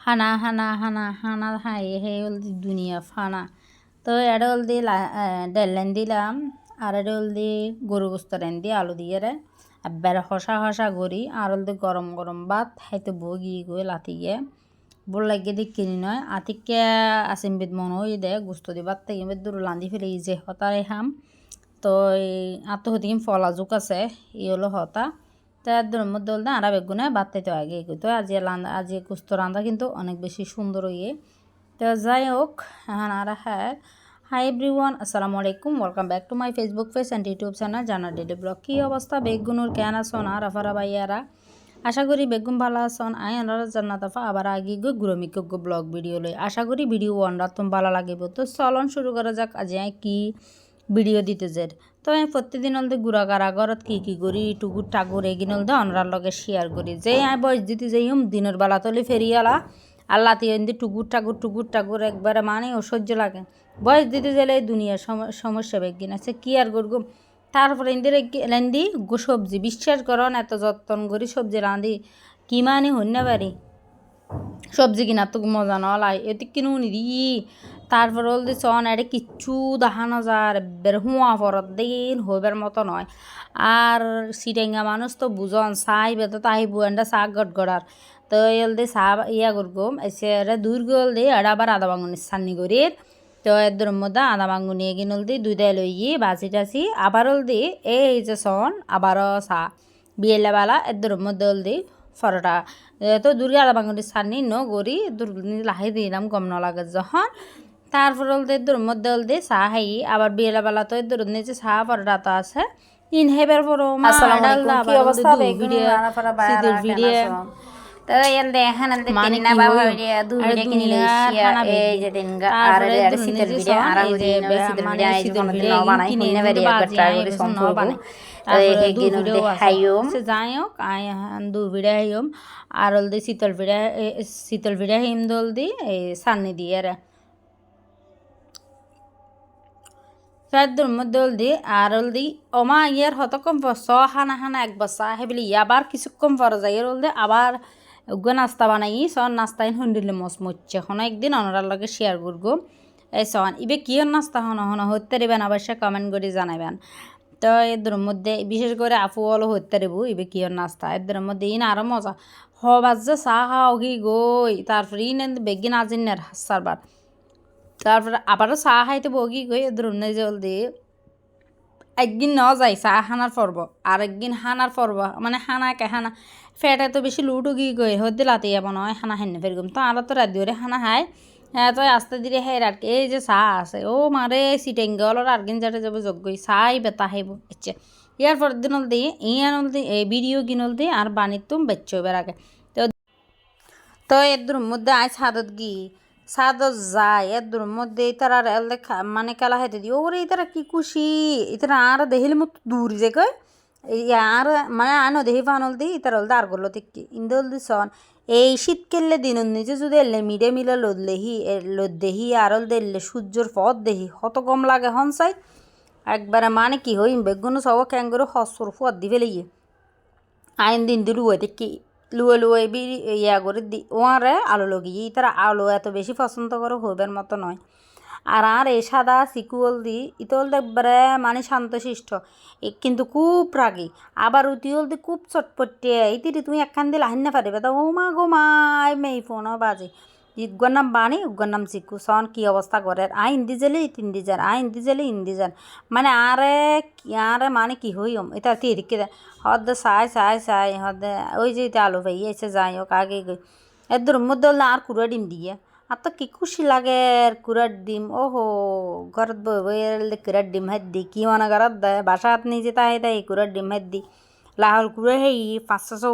হানা হানা হানা হানা হাই হে হলদি দুনিয়া ফানা। তো এটা হলদি ডেলেন দিলাম আর এটা হলদি গরু গোস্তরেন দি আলু দিয়ে রে এবার হসা হসা করি আর হলদি গরম গরম ভাত হাইতে বগি গই লাতি গিয়ে বল লাগিয়ে দি কিনি নয় আতিকে আসিমবিদ মনে হই দে গুস্ত দি ভাত থেকে দূর লান্দি ফেলে যে হতারে হাম। তো এই আত্মহতি ফলা জোক আছে ই হলো হতা। তার মধ্যে হল আরা বেগুনে বাত্তাইতে আগে তো আজি কুস্ত রান্না কিন্তু অনেক বেশি সুন্দর ইয়ে। তো যাই হোক এখন আরা হ্যাঁ হাই এভরিওয়ান, আসসালামু আলাইকুম, welcome back to my Facebook page and YouTube channel জানা ডেলি ব্লগ। কী অবস্থা বেগুনুর কেন আসন আর আফারা বাইয়ারা, আশা করি বেগুন ভালো আসন। আই আনারা জান্নাত আফা আবার আগে গো গুরমিক ব্লগ ভিডিও লই, আশা করি ভিডিও ওয়ানরা তুমি ভালো লাগিব। তো চলন শুরু করা যাক আজ কি ভিডিও দিতে যে। তো আমি প্রত্যেকদিন হলদে গুড়াগাড়া ঘরত কী করি টুকুর টাকুর এগিন হলদে অনরার লগে শেয়ার করি। যে আমি বয়স দিতে যাই দিনের বেলা তলে ফেরিয়ালা আল্লাহ তিনদি টুকুর টাকুর একবারে মানে অসহ্য লাগে। বয়স দিতে গেলে এই দুনিয়ার সমস্যা বেগিন আছে কি আর করবো। তারপরে ইন্দির লেন্দি সবজি বিশ্বাস করন এত যত্ন করি সবজি রাঁধি কি মানে হইনা পারি সবজি কিনা তো মজা নলাই এতে কিনু নিদি। তারপর হল দি চন এটা কিচ্ছু দেখানো যার বের হুয়া পরত দিন হইবার মতো নয়। আর সিটেঙ্গা মানুষ তো বুঝন চাই বেতো তাই বুয়ানটা চাহ গড়ার। তো এল দি চাহ ইয়া করগম এসে দূর গল দি এটা আবার আদা বাঙুনি সান্নি করির। তো এর মধ্যে আদা বাঙুনি এগিন হল দি দুই দায় লই বাজি টাছি আবার হল দি এই যে চন আবারও চাহ বিয়েলাবেলা এর মধ্যে হল দি ফরটা। তো দুর্গা আদা বাঙুনি সান্নি ন গড়ি লাহি দিলাম গম নলাগে যখন। তারপর হলদে এর মধ্যে হলদে চাহ হাই আবার বিয়েলাবেলা তো এর নিচে চাহ পরোটা তো আছে ইন হেবার পরো মা ডালদা আবার ভিডিও তো এল দেখেন এল তিন না বাবা ভিডিও দু ভিডিও কিনি লইছিয়া এই যে দিনগা আর এর শীতল ভিডিও আর ওই শীতল ভিডিও আই যখন দিন ন বানাই কিনে বেরি একবার ট্রাই করে সম্পর্ক তো এই গিনো দেখাইম সে যাই হোক আই দু ভিডিও হাইম আর হলদি শীতল ভিডিও হিম দলদি এই সান্নি দিয়ে রে ফের মধ্যে হলদি আর হলদি ওমা ইয়ার হতকম স হানা হানা এক বসা হেবলি আবার কিছুক্ষণ পর যাই হলদি আবার উগ্র নাস্তা বানাই সন নাস্তাইন হন্ডিলে মচমচ্ছে এখন একদিন অনরার লগে শেয়ার করবো। এই সন ইবে কিয়র নাস্তা হন হতে দিবেন অবশ্যই কমেন্ট করে জানাবেন। তো এদের মধ্যে বিশেষ করে আপু হলো হতে দেবো ইবে কিয়র নাস্তা এদের মধ্যে ইন আরও মজা হবাজ যে চাহ খাও কি গই তারপরে ইন বেগিন আজিনের হাসারবার তারপরে আবারও চাহ খাইতে বগি গই এদের জলদি একদিন ন যাই চাহ হানার পর্ব আর একদিন হানার পর্ব মানে হানাকে হানা ফেটে তো বেশি লুটু গিয়ে গই হতে লাতে যাব নয় হানা হান্য ফেরগুম তো আরও তো রাত হানা হায় হ্যাঁ তো আস্তে ধীরে হ্যাঁ আর এই যে চাহ আছে ও মারে সিটেঙ্গে অলর আর্গিন যাতে যাবো যোগ্যই চাই বেতা হাইব ইচ্ছে ইয়ার পরের দিন হল দিয়ে ইয়ার হল দিয়ে এই ভিডিও কিনল দিয়ে আর বানিতুম বেচ্চ এবার আগে তো এর মধ্যে আয় ছাদত গিয়ে সাদত যায় এর মধ্যে তারা মানে খেলা হাইতে দিই ওরে তারা কি খুশি ইতারা আর দেহিলে মতো দূর যে কয় আর মানে আনো দেহি ফানল দি ইতার হলদে আর গল্লো তিকি ইন্দল দি সন এই শীতকালে দিন নিজে যদি এলে মিডে মিলে লোদ দেহি আর হল দিলে সূর্যর পথ দেহি হত কম লাগে হনসাই একবারে মানে কি হই বেগুন সব ক্যাঙ্গুরু হসর ফুয়ার দি ফেলে আইন দিন দি লুয়ে দেখি লুয়ে ইয়া করে দি ওয়ারে আলু লগিয়ে তারা আলু এত বেশি পছন্দ করে হইবার মতো নয়। আর এই সাদা সিকুয়াল দি ইতল দেখবারে মানে শান্তশিষ্ট কিন্তু খুব রাগি আবার উতিল দি খুব চটপটিয়ে ইতিরি তুমি একখান দিলে হান্য পারিবে তা ও মা গো মাই মেই ফোনও বাজে ইগুয়ার নাম বাণী উগুয়ার নাম চিকু সন কি অবস্থা করে আই হিন্দি জেলে হিন্দি যান আই হিন্দি জেলে হিন্দি যান মানে আরে মানে কি হইম এটা তিরিকে হদ চাই হদে ওই যে আলু ভাই এসে যাই হোক আগে গই এর মধ্যে আর কুড়া ডিম দিয়ে আর তো কি খুশি লাগে কুড়ার ডিম ওহো ঘরত বই বই কুড়ার ডিম হাত দি কি মনে ঘরত দেয় বাসাত নিজে তাই তাই কুড়ার ডিম হাত দি লাহল কুড়া হেই 500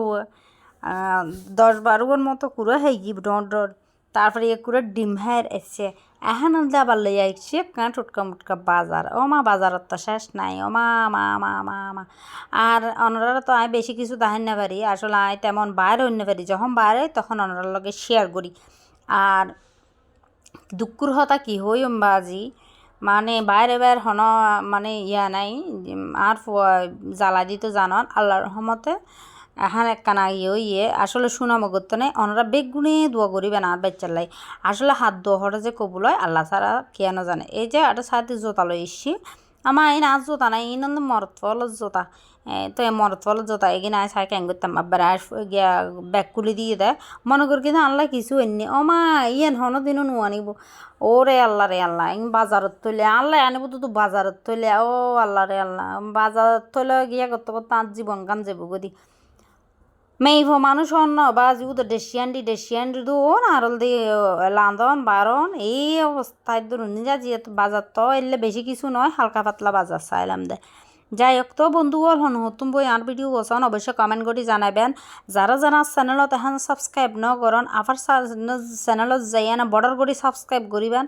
10-12 মতো কুড়া হেই ডর তারপরে কুড়ার ডিম হার এসছে এখন আবার লই আইসি টুটকা মুটকা বাজার ও মা বাজারত তো শেষ নাই ও মা মা মা মা মা আর অনরারা তো আমি বেশি কিছু দাহেন না পারি আসলে আমি তেমন বাইরে অন্য পারি যখন বাইরে তখন অনরার লগে শেয়ার করি। আর দুঃখুর হতা কি হই বাজি মানে বাইরে হন মানে ইয়া নাই আর জ্বালা দিত জানন আল্লাহর রহমতে এখন একখানা ইয়ে আসলে সুনাম গত্তনে ওনারা বেগুনে দোয়া করিবেন আর বাচ্চার লাই আসলে হাত দোয়া হরে যে কবুল হয় আল্লাহ ছাড়া কে না জানে। এই যে একটা সাথে জোতা লই এসছি আমার এই না জোতা নাই এই নন্দ মরত ফলত জোতা তো এই মরত ফলত জোতা এগিয়ে নাই সাই ক্যাং করতাম আবার গিয়া ব্যাগ খুলে দিয়ে দেয় মনে করি কিন্তু আল্লাহ কিছু এনে ও মা ইয়েন হনো দিনও নো আনিব ও রে আল্লাহ বাজারত তৈলে আল্লাহ আনিব তো বাজারত তৈলে ও আল্লাহ রে আল্লাহ বাজারত তৈলে গিয়া করতে করতে আর জীবন গান যাবো গদি মেইভ মানুষ অন্য বা যেগুলো ডেসিয়ান্ডি দোন আরল দিয়ে লান্দন বারণ এই অবস্থায় ধরুন যা যেহেতু বাজার তো এলে বেশি কিছু নয় হালকা পাতলা বাজার চাইলাম দে যাই হোক তো বন্ধুগল হন নতুন বই আর ভিডিও বসান অবশ্যই কমেন্ট করে জানাবেন যারা চ্যানেলত এখন সাবস্ক্রাইব ন করেন আবার চ্যানেলত যাই না বর্ডার করে সাবস্ক্রাইব করিবেন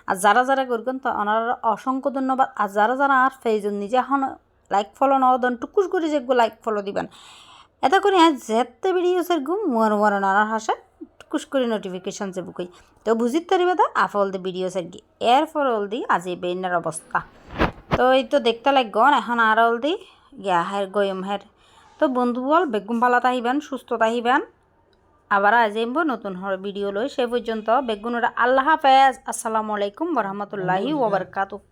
আর যারা করবেন তো ওনার অসংখ্য ধন্যবাদ আর যারা আর ফেজুন নিজে এখন লাইক ফলো ন দেন টুকুস করে যেগুলো লাইক ফলো দিবেন এটা করে আজ যেতে ভিডিওসের গুম মোর নানার হাসা টুকুস করে নোটিফিকেশন যে বুকই তো বুঝিতে পারিবে তা আফল দি ভিডিওসের কি এরপর হল দি আজ এই বেইনার অবস্থা তো এই তো দেখতে লাগন এখন আর হল দি গিয়া হের গয়ম হের তো বন্ধু বল বেগুম ভালো তাহিবেন সুস্থ তাহিবেন আবার আজ নতুন ভিডিও লই সে পর্যন্ত বেগুনরা আল্লাহ হাফেজ আসসালামু আলাইকুম ওয়া রাহমাতুল্লাহি ওয়া বারাকাতুহু।